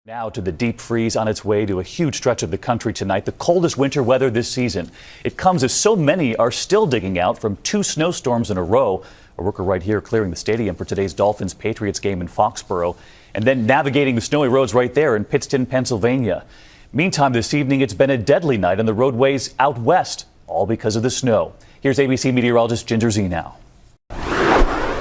Now to the deep freeze on its way to a huge stretch of the country tonight, the coldest winter weather this season. It comes as so many are still digging out from 2 snowstorms in a row. A worker right here clearing the stadium for today's Dolphins-Patriots game in Foxborough, and then navigating the snowy roads right there in Pittston, Pennsylvania. Meantime, this evening it's been a deadly night on the roadways out west, all because of the snow. Here's ABC meteorologist Ginger Z now.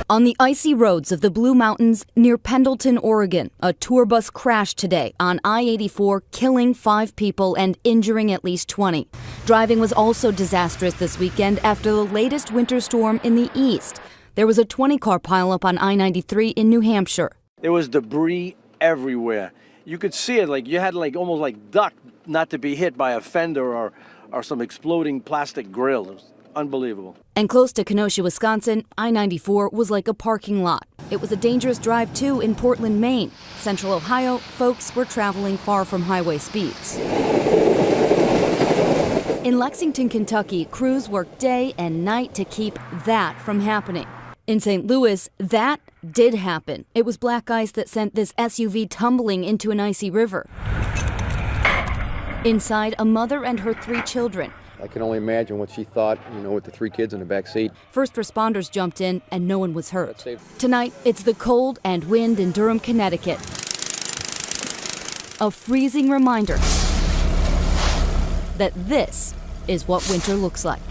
On the icy roads of the Blue Mountains near Pendleton, Oregon, a tour bus crashed today on I-84, killing 5 people and injuring at least 20. Driving was also disastrous this weekend after the latest winter storm in the east. There was a 20-car pileup on I-93 in New Hampshire. There was debris everywhere. You could see it, like you had almost like duck not to be hit by a fender or some exploding plastic grill. It was unbelievable. And close to Kenosha, Wisconsin, I-94 was like a parking lot. It was a dangerous drive, too, in Portland, Maine. Central Ohio, folks were traveling far from highway speeds. In Lexington, Kentucky, crews worked day and night to keep that from happening. In St. Louis, that did happen. It was black ice that sent this SUV tumbling into an icy river. Inside, a mother and her 3 children. I can only imagine what she thought, with the 3 kids in the back seat. First responders jumped in and no one was hurt. Tonight, it's the cold and wind in Durham, Connecticut. A freezing reminder that this is what winter looks like.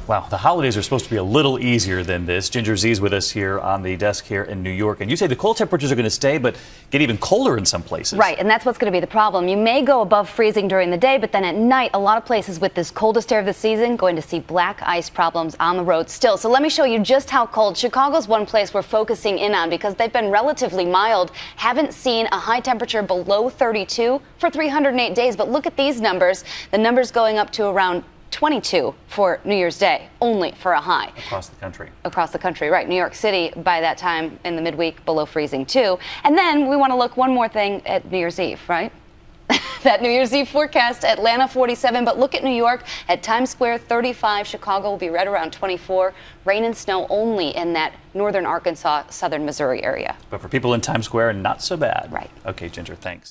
Wow, the holidays are supposed to be a little easier than this. Ginger Z's with us here on the desk here in New York. And you say the cold temperatures are going to stay, but get even colder in some places. Right, and that's what's going to be the problem. You may go above freezing during the day, but then at night, a lot of places with this coldest air of the season going to see black ice problems on the road still. So let me show you just how cold. Chicago's one place we're focusing in on because they've been relatively mild. Haven't seen a high temperature below 32 for 308 days. But look at these numbers. The numbers going up to around 22 for New Year's Day, only for a high. Across the country. Across the country, right. New York City, by that time in the midweek, below freezing, too. And then we want to look one more thing at New Year's Eve, right? That New Year's Eve forecast, Atlanta 47, but look at New York, at Times Square 35, Chicago will be right around 24, rain and snow only in that northern Arkansas, southern Missouri area. But for people in Times Square, not so bad. Right. Okay, Ginger, thanks.